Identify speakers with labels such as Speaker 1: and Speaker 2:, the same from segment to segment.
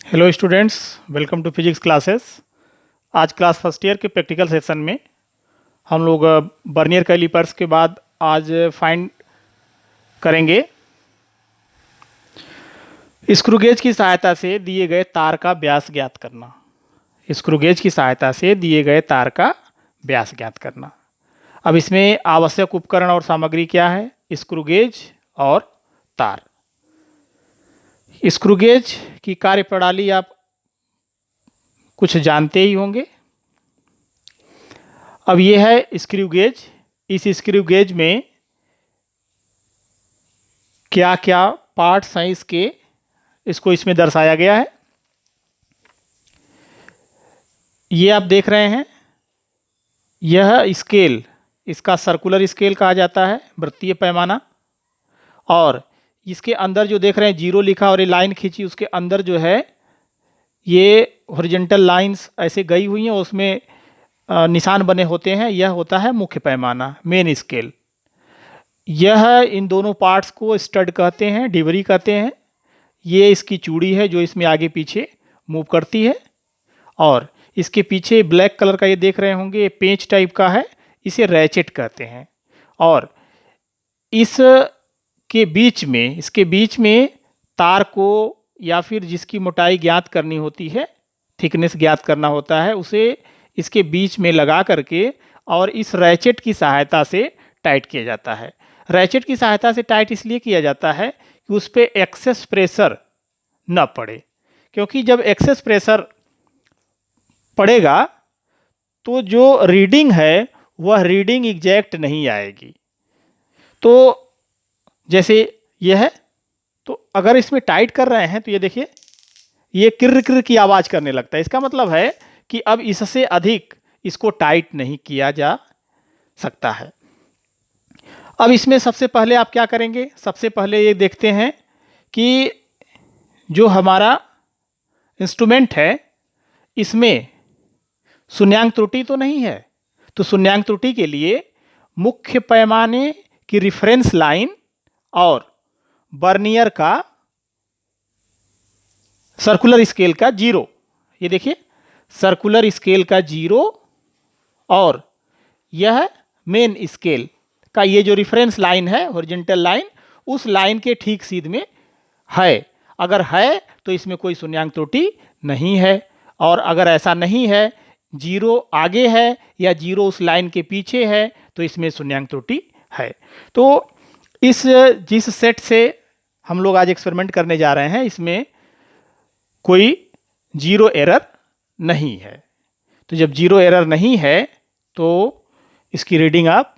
Speaker 1: Hello students, welcome to physics classes. आज class first year के practical session में हम लोग बर्नियर कैलिपर्स के बाद आज फाइंड करेंगे स्क्रू गेज की सहायता से दिए गए तार का व्यास ज्ञात करना। स्क्रू गेज की सहायता से दिए गए तार का व्यास ज्ञात करना। अब इसमें आवश्यक उपकरण और सामग्री क्या है? स्क्रू गेज और तार। स्क्रू गेज की कार्यप्रणाली आप कुछ जानते ही होंगे। अब ये है स्क्रू गेज। इस स्क्रू गेज में क्या क्या पार्ट्स हैं इसको इसमें दर्शाया गया है। ये आप देख रहे हैं, यह स्केल, इसका सर्कुलर स्केल कहा जाता है, वृत्तीय पैमाना। और इसके अंदर जो देख रहे हैं जीरो लिखा और ये लाइन खींची, उसके अंदर जो है ये हॉरिजॉन्टल लाइंस ऐसे गई हुई हैं, उसमें निशान बने होते हैं। यह होता है मुख्य पैमाना, मेन स्केल। यह इन दोनों पार्ट्स को स्टड कहते हैं, डिबरी कहते हैं। ये इसकी चूड़ी है जो इसमें आगे पीछे मूव करती है। और इसके पीछे ब्लैक कलर का ये देख रहे होंगे, ये पेंच टाइप का है, इसे रैचेट कहते हैं। और इसके बीच में तार को या फिर जिसकी मोटाई ज्ञात करनी होती है, थिकनेस ज्ञात करना होता है, उसे इसके बीच में लगा करके और इस रैचेट की सहायता से टाइट किया जाता है। रैचेट की सहायता से टाइट इसलिए किया जाता है कि उस पर एक्सेस प्रेशर न पड़े, क्योंकि जब एक्सेस प्रेशर पड़ेगा तो जो रीडिंग है वह रीडिंग एग्जैक्ट नहीं आएगी। तो जैसे यह है, तो अगर इसमें टाइट कर रहे हैं तो ये देखिए, ये किर्र किर्र की आवाज़ करने लगता है। इसका मतलब है कि अब इससे अधिक इसको टाइट नहीं किया जा सकता है। अब इसमें सबसे पहले आप क्या करेंगे? सबसे पहले ये देखते हैं कि जो हमारा इंस्ट्रूमेंट है इसमें शून्यांक त्रुटि तो नहीं है। तो शून्यांक त्रुटि के लिए मुख्य पैमाने की रिफरेंस लाइन और बर्नियर का सर्कुलर स्केल का जीरो, ये देखिए सर्कुलर स्केल का जीरो, और यह मेन स्केल का ये जो रिफरेंस लाइन है, हॉरिजॉन्टल लाइन, उस लाइन के ठीक सीध में है। अगर है तो इसमें कोई शून्यांक त्रुटि नहीं है, और अगर ऐसा नहीं है, जीरो आगे है या जीरो उस लाइन के पीछे है, तो इसमें शून्यांक त्रुटि है। तो जिस सेट से हम लोग आज एक्सपेरिमेंट करने जा रहे हैं, इसमें कोई जीरो एरर नहीं है। तो जब जीरो एरर नहीं है तो इसकी रीडिंग आप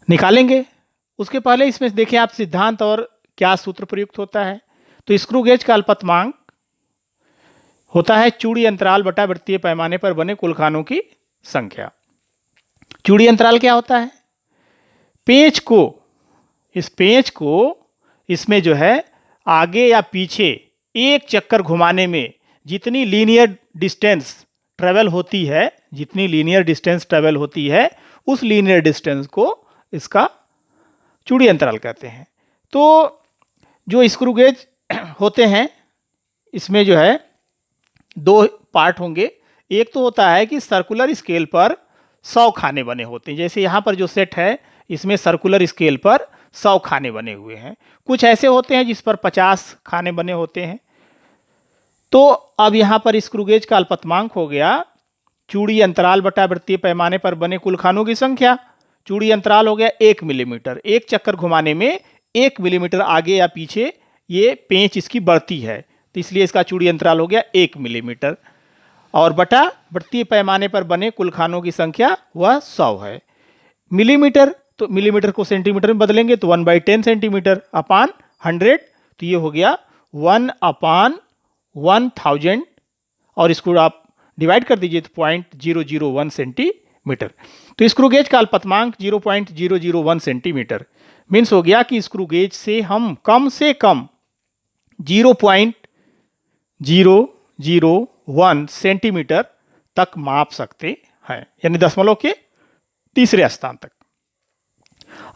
Speaker 1: निकालेंगे। उसके पहले इसमें देखिए आप सिद्धांत और क्या सूत्र प्रयुक्त होता है। तो स्क्रू गेज का अल्पतमांक होता है चूड़ी अंतराल बटा वृत्तीय पैमाने पर बने कुल खानों की संख्या। चूड़ी अंतराल क्या होता है? इस पेंच को इसमें जो है आगे या पीछे एक चक्कर घुमाने में जितनी लीनियर डिस्टेंस ट्रेवल होती है, उस लीनियर डिस्टेंस को इसका चूड़ी अंतराल कहते हैं। तो जो स्क्रू गेज होते हैं इसमें जो है दो पार्ट होंगे। एक तो होता है कि सर्कुलर स्केल पर 100 खाने बने होते हैं। जैसे यहाँ पर जो सेट है इसमें सर्कुलर स्केल पर 100 खाने बने हुए हैं। कुछ ऐसे होते हैं जिस पर 50 खाने बने होते हैं। तो अब यहाँ पर स्क्रू गेज का अल्पतमांक हो गया चूड़ी अंतराल बटा वृत्तीय पैमाने पर बने कुल खानों की संख्या। चूड़ी अंतराल हो गया 1 मिलीमीटर। एक चक्कर घुमाने में 1 मिलीमीटर आगे या पीछे ये पेंच इसकी बढ़ती है, तो इसलिए इसका चूड़ी अंतराल हो गया 1 मिलीमीटर। और बटा वृत्तीय पैमाने पर बने कुल खानों की संख्या वह 100 है। मिलीमीटर, तो मिलीमीटर को सेंटीमीटर में बदलेंगे तो 1/10 सेंटीमीटर अपान 100, तो ये हो गया 1/1000, और इसको आप डिवाइड कर दीजिए तो 0.001 सेंटीमीटर। तो स्क्रू गेज का अल्पतमांक 0.001 सेंटीमीटर मीन्स हो गया कि स्क्रू गेज से हम कम से कम 0.001 सेंटीमीटर तक माप सकते हैं, यानी दशमलव के तीसरे स्थान तक।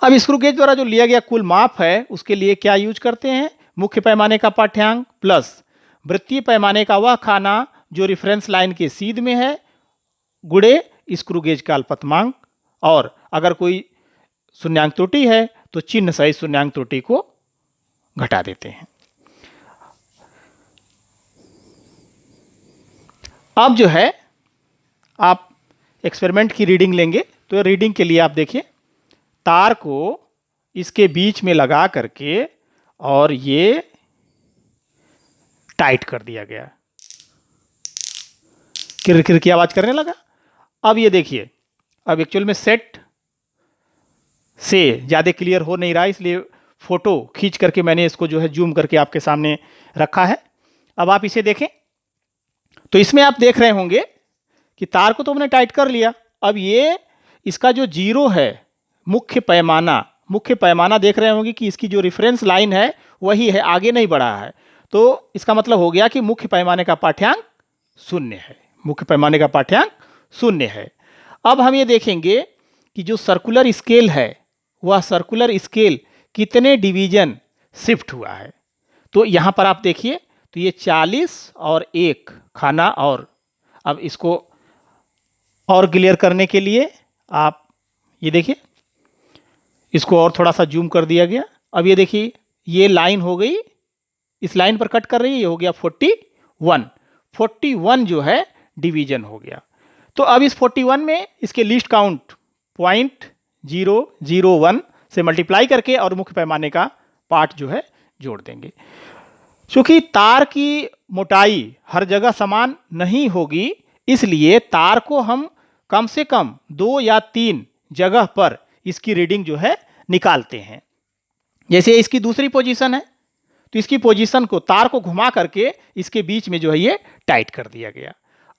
Speaker 1: अब स्क्रू गेज द्वारा जो लिया गया कुल माप है उसके लिए क्या यूज करते हैं? मुख्य पैमाने का पाठ्यांक प्लस वृत्तीय पैमाने का वह खाना जो रेफरेंस लाइन के सीध में है, गुणे स्क्रू गेज का अल्पतमांक, और अगर कोई शून्यांक त्रुटि है तो चिन्ह सहित शून्यांक त्रुटि को घटा देते हैं। अब जो है आप एक्सपेरिमेंट की रीडिंग लेंगे, तो रीडिंग के लिए आप देखिए, तार को इसके बीच में लगा करके और ये टाइट कर दिया गया, किर किर की आवाज करने लगा। अब ये देखिए, अब एक्चुअल में सेट से ज़्यादा क्लियर हो नहीं रहा, इसलिए फोटो खींच करके मैंने इसको जो है जूम करके आपके सामने रखा है। अब आप इसे देखें तो इसमें आप देख रहे होंगे कि तार को तो हमने टाइट कर लिया। अब ये इसका जो जीरो है मुख्य पैमाना देख रहे होंगे कि इसकी जो रेफरेंस लाइन है वही है, आगे नहीं बढ़ा है। तो इसका मतलब हो गया कि मुख्य पैमाने का पाठ्यांक 0 है, मुख्य पैमाने का पाठ्यांक 0 है। अब हम ये देखेंगे कि जो सर्कुलर स्केल है वह सर्कुलर स्केल कितने डिवीजन शिफ्ट हुआ है। तो यहाँ पर आप देखिए, तो ये 40 और 1 खाना, और अब इसको और क्लियर करने के लिए आप ये देखिए, इसको और थोड़ा सा जूम कर दिया गया। अब ये देखिए, ये लाइन हो गई, इस लाइन पर कट कर रही है, ये हो गया 41 जो है डिवीजन हो गया। तो अब इस 41 में इसके लीस्ट काउंट 0.001 से मल्टीप्लाई करके और मुख्य पैमाने का पार्ट जो है जोड़ देंगे। क्योंकि तार की मोटाई हर जगह समान नहीं होगी, इसलिए तार को हम कम से कम 2 या 3 जगह पर इसकी रीडिंग जो है निकालते हैं। जैसे इसकी दूसरी पोजीशन है, तो इसकी पोजीशन को, तार को घुमा करके इसके बीच में जो है ये टाइट कर दिया गया।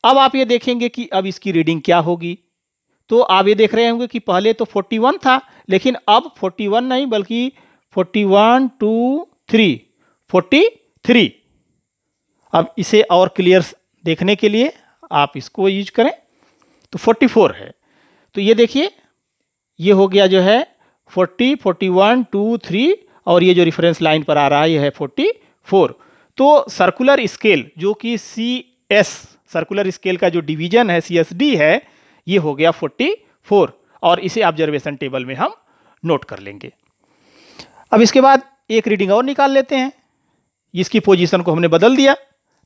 Speaker 1: अब आप ये देखेंगे कि अब इसकी रीडिंग क्या होगी। तो आप ये देख रहे होंगे कि पहले तो 41 था, लेकिन अब 41 नहीं बल्कि 41 2 3 43। अब इसे और क्लियर देखने के लिए आप इसको यूज करें, तो 44 है। तो ये देखिए, ये हो गया जो है 40 41 2 3, और ये जो रेफरेंस लाइन पर आ रहा है ये है 44। तो सर्कुलर स्केल जो कि CS सर्कुलर स्केल का जो डिवीजन है CSD है, ये हो गया 44, और इसे ऑब्जर्वेशन टेबल में हम नोट कर लेंगे। अब इसके बाद एक रीडिंग और निकाल लेते हैं। इसकी पोजीशन को हमने बदल दिया,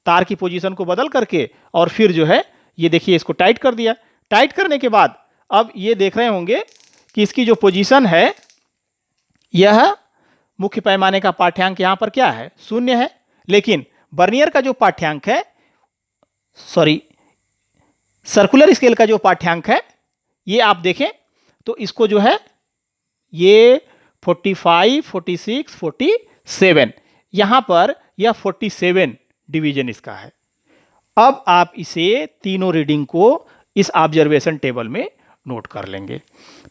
Speaker 1: तार की पोजीशन को बदल करके, और फिर जो है ये देखिए इसको टाइट कर दिया। टाइट करने के बाद अब ये देख रहे होंगे कि इसकी जो पोजीशन है, यह मुख्य पैमाने का पाठ्यांक यहां पर क्या है 0 है, लेकिन बर्नियर का जो पाठ्यांक है, सर्कुलर स्केल का जो पाठ्यांक है, ये आप देखें तो इसको जो है ये 45 46 47, यहां पर यह 47 डिवीजन इसका है। अब आप इसे तीनों रीडिंग को इस ऑब्जर्वेशन टेबल में नोट कर लेंगे।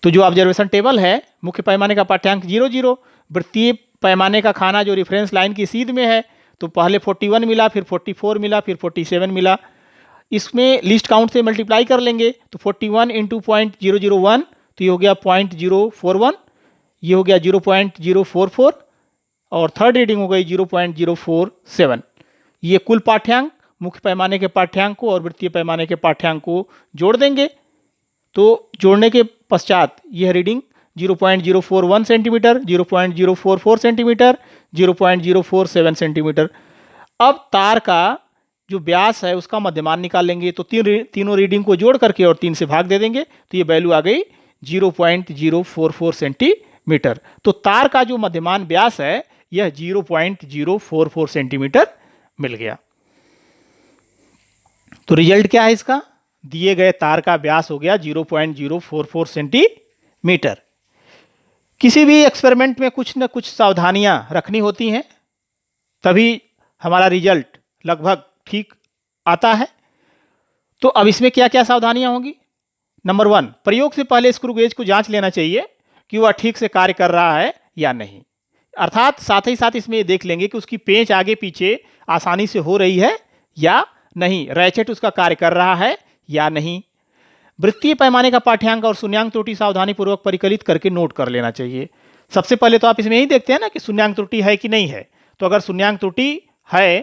Speaker 1: तो जो ऑब्जर्वेशन टेबल है, मुख्य पैमाने का पाठ्यांक 00, वृत्तीय पैमाने का खाना जो रेफरेंस लाइन की सीध में है, तो पहले 41 मिला, फिर 44 मिला, फिर 47 मिला। इसमें लिस्ट काउंट से मल्टीप्लाई कर लेंगे, तो 41 इंटू 0.001, तो ये हो गया 0.041, ये हो गया 0.044, और थर्ड रीडिंग हो गई 0.047। ये कुल पाठ्यांक मुख्य पैमाने के पाठ्यांक को और वृत्तीय पैमाने के पाठ्यांक को जोड़ देंगे। तो जोड़ने के पश्चात यह रीडिंग 0.041 सेंटीमीटर, 0.044 सेंटीमीटर, 0.047 सेंटीमीटर। अब तार का जो व्यास है उसका मध्यमान निकाल लेंगे, तो तीनों रीडिंग को जोड़ करके और 3 से भाग दे देंगे, तो ये वैल्यू आ गई 0.044 सेंटीमीटर। तो तार का जो मध्यमान व्यास है यह 0.044 सेंटीमीटर मिल गया। तो रिजल्ट क्या है इसका, दिए गए तार का व्यास हो गया 0.044 सेंटीमीटर। किसी भी एक्सपेरिमेंट में कुछ न कुछ सावधानियां रखनी होती हैं, तभी हमारा रिजल्ट लगभग ठीक आता है। तो अब इसमें क्या क्या सावधानियां होंगी। नंबर 1, प्रयोग से पहले स्क्रू गेज को जांच लेना चाहिए कि वह ठीक से कार्य कर रहा है या नहीं। अर्थात साथ ही साथ इसमें देख लेंगे कि उसकी पेंच आगे पीछे आसानी से हो रही है या नहीं, रैचेट उसका कार्य कर रहा है या नहीं। वृत्तीय पैमाने का पाठ्यांक और शून्यांक त्रुटि सावधानी पूर्वक परिकलित करके नोट कर लेना चाहिए। सबसे पहले तो आप इसमें यही देखते हैं ना कि शून्यांक त्रुटि है कि नहीं है, तो अगर शून्यांक त्रुटि है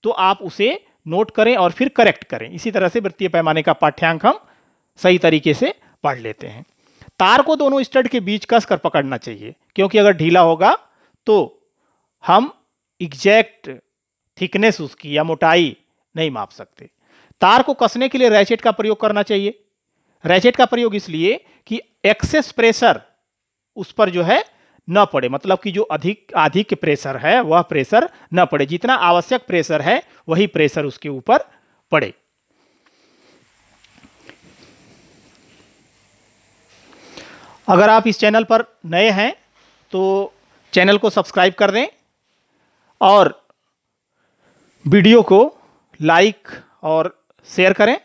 Speaker 1: तो आप उसे नोट करें और फिर करेक्ट करें। इसी तरह से वृत्तीय पैमाने का पाठ्यांक हम सही तरीके से पढ़ लेते हैं। तार को दोनों स्टड के बीच कसकर पकड़ना चाहिए, क्योंकि अगर ढीला होगा तो हम एग्जैक्ट थिकनेस उसकी या मोटाई नहीं माप सकते। तार को कसने के लिए रैचेट का प्रयोग करना चाहिए। रैचेट का प्रयोग इसलिए कि एक्सेस प्रेशर उस पर जो है न पड़े, मतलब कि जो अधिक प्रेशर है वह प्रेशर न पड़े, जितना आवश्यक प्रेशर है वही प्रेशर उसके ऊपर पड़े। अगर आप इस चैनल पर नए हैं तो चैनल को सब्सक्राइब कर दें और वीडियो को लाइक और शेयर करें।